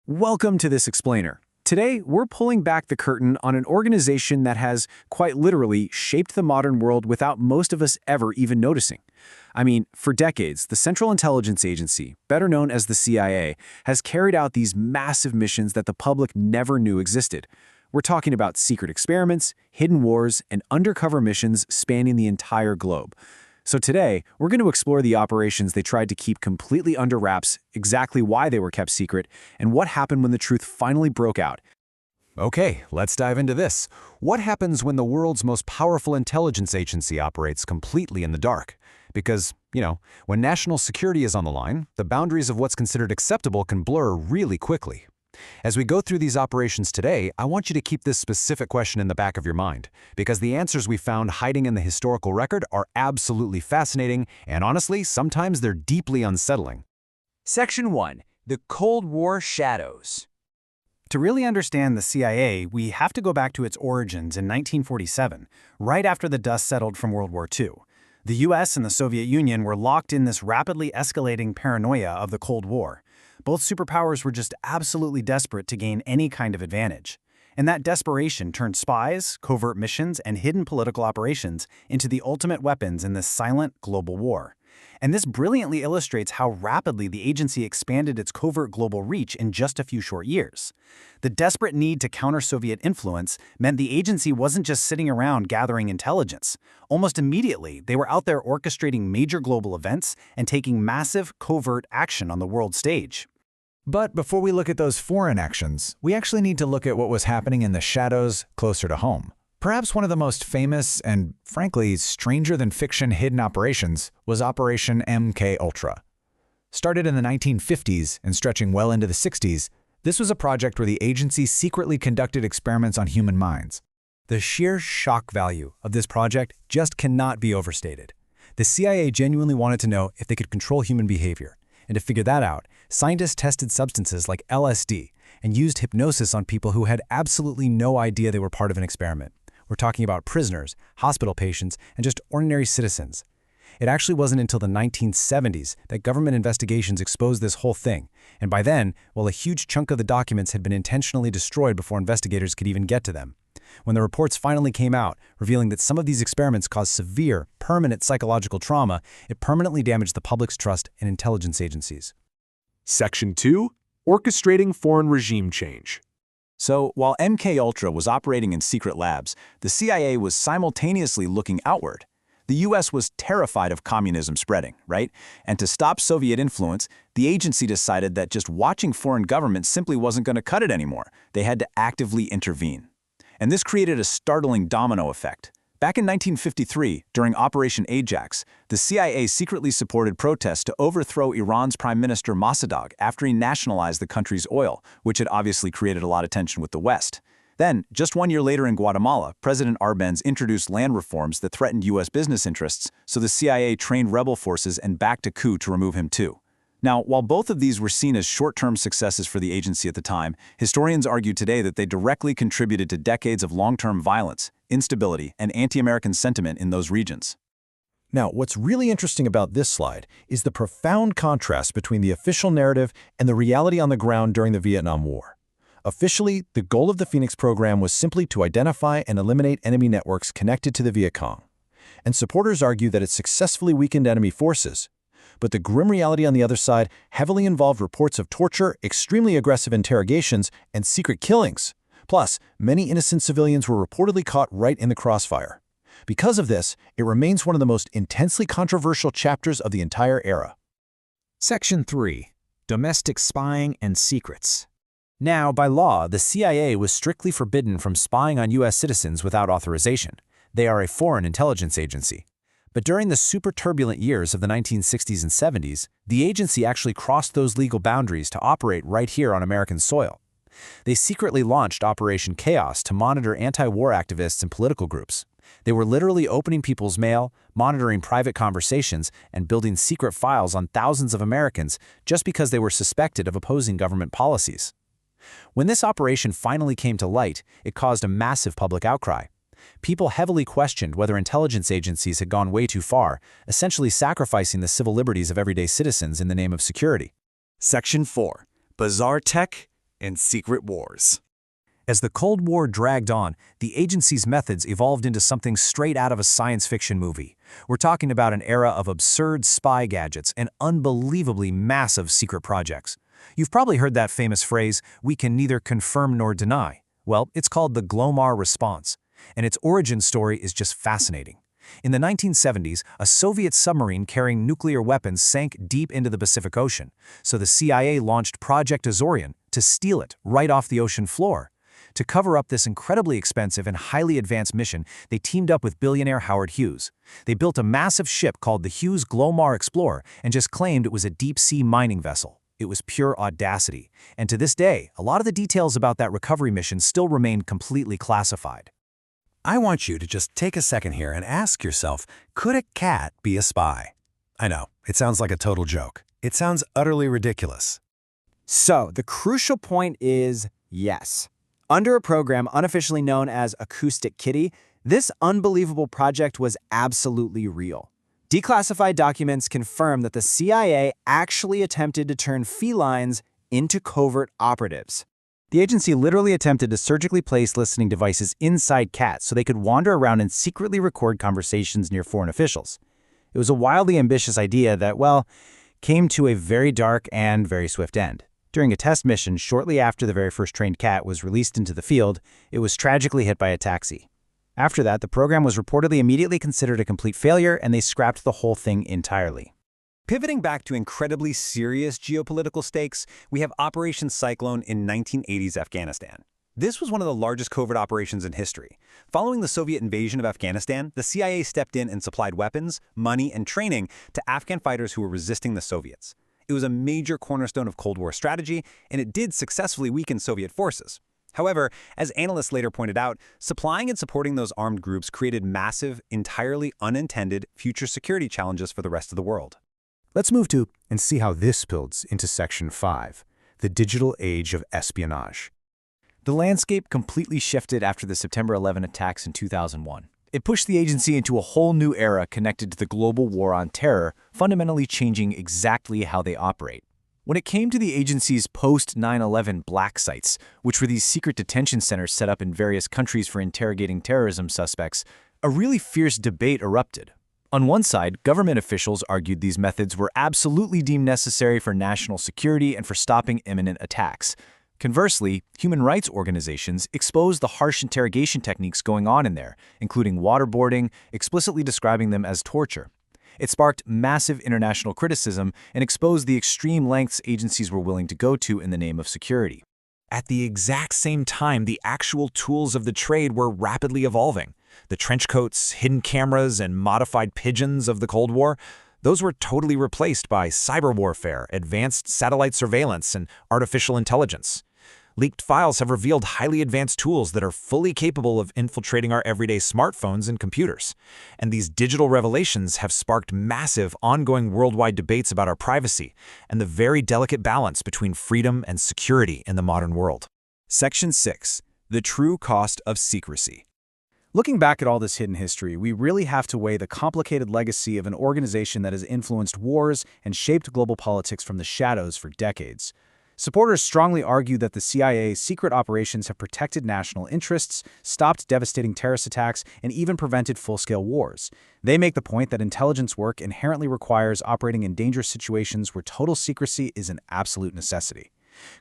Welcome to this explainer. Today, we're pulling back the curtain on an organization that has, quite literally, shaped the modern world without most of us ever even noticing. I mean, for decades, the Central Intelligence Agency, better known as the CIA, has carried out these massive missions that the public never knew existed. We're talking about secret experiments, hidden wars, and undercover missions spanning the entire globe. So today, we're going to explore the operations they tried to keep completely under wraps, exactly why they were kept secret, and what happened when the truth finally broke out. Okay, let's dive into this. What happens when the world's most powerful intelligence agency operates completely in the dark? Because, when national security is on the line, the boundaries of what's considered acceptable can blur really quickly. As we go through these operations today, I want you to keep this specific question in the back of your mind, because the answers we found hiding in the historical record are absolutely fascinating, and honestly, sometimes they're deeply unsettling. Section 1. The Cold War Shadows. To really understand the CIA, we have to go back to its origins in 1947, right after the dust settled from World War II. The US and the Soviet Union were locked in this rapidly escalating paranoia of the Cold War. Both superpowers were just absolutely desperate to gain any kind of advantage. And that desperation turned spies, covert missions, and hidden political operations into the ultimate weapons in this silent global war. And this brilliantly illustrates how rapidly the agency expanded its covert global reach in just a few short years. The desperate need to counter Soviet influence meant the agency wasn't just sitting around gathering intelligence. Almost immediately, they were out there orchestrating major global events and taking massive, covert action on the world stage. But before we look at those foreign actions, we actually need to look at what was happening in the shadows closer to home. Perhaps one of the most famous and, frankly, stranger-than-fiction hidden operations was Operation MK-Ultra. Started in the 1950s and stretching well into the 60s, this was a project where the agency secretly conducted experiments on human minds. The sheer shock value of this project just cannot be overstated. The CIA genuinely wanted to know if they could control human behavior. And to figure that out, scientists tested substances like LSD and used hypnosis on people who had absolutely no idea they were part of an experiment. We're talking about prisoners, hospital patients, and just ordinary citizens. It actually wasn't until the 1970s that government investigations exposed this whole thing, and by then, a huge chunk of the documents had been intentionally destroyed before investigators could even get to them. When the reports finally came out, revealing that some of these experiments caused severe, permanent psychological trauma, it permanently damaged the public's trust in intelligence agencies. Section 2. Orchestrating Foreign Regime Change. So, while MK-Ultra was operating in secret labs, the CIA was simultaneously looking outward. The US was terrified of communism spreading, right? And to stop Soviet influence, the agency decided that just watching foreign governments simply wasn't going to cut it anymore. They had to actively intervene. And this created a startling domino effect. Back in 1953, during Operation Ajax, the CIA secretly supported protests to overthrow Iran's Prime Minister Mossadegh after he nationalized the country's oil, which had obviously created a lot of tension with the West. Then, just 1 year later in Guatemala, President Arbenz introduced land reforms that threatened U.S. business interests, so the CIA trained rebel forces and backed a coup to remove him too. Now, while both of these were seen as short-term successes for the agency at the time, historians argue today that they directly contributed to decades of long-term violence, instability, and anti-American sentiment in those regions. Now, what's really interesting about this slide is the profound contrast between the official narrative and the reality on the ground during the Vietnam War. Officially, the goal of the Phoenix program was simply to identify and eliminate enemy networks connected to the Viet Cong. And supporters argue that it successfully weakened enemy forces. But the grim reality on the other side heavily involved reports of torture, extremely aggressive interrogations, and secret killings. Plus, many innocent civilians were reportedly caught right in the crossfire. Because of this, it remains one of the most intensely controversial chapters of the entire era. Section 3. Domestic Spying and Secrets. Now, by law, the CIA was strictly forbidden from spying on U.S. citizens without authorization. They are a foreign intelligence agency. But during the super turbulent years of the 1960s and 70s, the agency actually crossed those legal boundaries to operate right here on American soil. They secretly launched Operation Chaos to monitor anti-war activists and political groups. They were literally opening people's mail, monitoring private conversations, and building secret files on thousands of Americans just because they were suspected of opposing government policies. When this operation finally came to light, it caused a massive public outcry. People heavily questioned whether intelligence agencies had gone way too far, essentially sacrificing the civil liberties of everyday citizens in the name of security. Section 4. Bizarre Tech and secret wars. As the Cold War dragged on, the agency's methods evolved into something straight out of a science fiction movie. We're talking about an era of absurd spy gadgets and unbelievably massive secret projects. You've probably heard that famous phrase, "We can neither confirm nor deny." Well, it's called the Glomar response, and its origin story is just fascinating. In the 1970s, a Soviet submarine carrying nuclear weapons sank deep into the Pacific Ocean, so the CIA launched Project Azorian to steal it right off the ocean floor. To cover up this incredibly expensive and highly advanced mission, they teamed up with billionaire Howard Hughes. They built a massive ship called the Hughes Glomar Explorer and just claimed it was a deep-sea mining vessel. It was pure audacity. And to this day, a lot of the details about that recovery mission still remain completely classified. I want you to just take a second here and ask yourself, could a cat be a spy? I know, it sounds like a total joke. It sounds utterly ridiculous. So, the crucial point is yes. Under a program unofficially known as Acoustic Kitty, this unbelievable project was absolutely real. Declassified documents confirm that the CIA actually attempted to turn felines into covert operatives. The agency literally attempted to surgically place listening devices inside cats so they could wander around and secretly record conversations near foreign officials. It was a wildly ambitious idea that, well, came to a very dark and very swift end. During a test mission shortly after the very first trained cat was released into the field, it was tragically hit by a taxi. After that, the program was reportedly immediately considered a complete failure, and they scrapped the whole thing entirely. Pivoting back to incredibly serious geopolitical stakes, we have Operation Cyclone in 1980s Afghanistan. This was one of the largest covert operations in history. Following the Soviet invasion of Afghanistan, the CIA stepped in and supplied weapons, money, and training to Afghan fighters who were resisting the Soviets. It was a major cornerstone of Cold War strategy, and it did successfully weaken Soviet forces. However, as analysts later pointed out, supplying and supporting those armed groups created massive, entirely unintended future security challenges for the rest of the world. Let's move to and see how this builds into Section 5, the digital age of espionage. The landscape completely shifted after the September 11 attacks in 2001. It pushed the agency into a whole new era connected to the global war on terror, fundamentally changing exactly how they operate. When it came to the agency's post-9/11 black sites, which were these secret detention centers set up in various countries for interrogating terrorism suspects, a really fierce debate erupted. On one side, government officials argued these methods were absolutely deemed necessary for national security and for stopping imminent attacks. Conversely, human rights organizations exposed the harsh interrogation techniques going on in there, including waterboarding, explicitly describing them as torture. It sparked massive international criticism and exposed the extreme lengths agencies were willing to go to in the name of security. At the exact same time, the actual tools of the trade were rapidly evolving. The trench coats, hidden cameras, and modified pigeons of the Cold War, those were totally replaced by cyber warfare, advanced satellite surveillance, and artificial intelligence. Leaked files have revealed highly advanced tools that are fully capable of infiltrating our everyday smartphones and computers. And these digital revelations have sparked massive, ongoing worldwide debates about our privacy and the very delicate balance between freedom and security in the modern world. Section 6. The true cost of secrecy. Looking back at all this hidden history, we really have to weigh the complicated legacy of an organization that has influenced wars and shaped global politics from the shadows for decades. Supporters strongly argue that the CIA's secret operations have protected national interests, stopped devastating terrorist attacks, and even prevented full-scale wars. They make the point that intelligence work inherently requires operating in dangerous situations where total secrecy is an absolute necessity.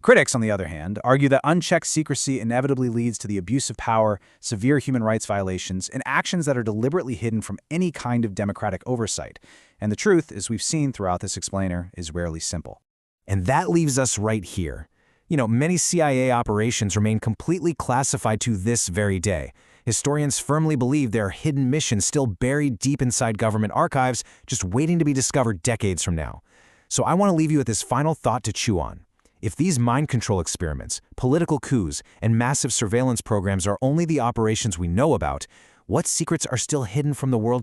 Critics, on the other hand, argue that unchecked secrecy inevitably leads to the abuse of power, severe human rights violations, and actions that are deliberately hidden from any kind of democratic oversight. And the truth, as we've seen throughout this explainer, is rarely simple. And that leaves us right here. Many CIA operations remain completely classified to this very day. Historians firmly believe there are hidden missions still buried deep inside government archives, just waiting to be discovered decades from now. So I want to leave you with this final thought to chew on. If these mind control experiments, political coups, and massive surveillance programs are only the operations we know about, what secrets are still hidden from the world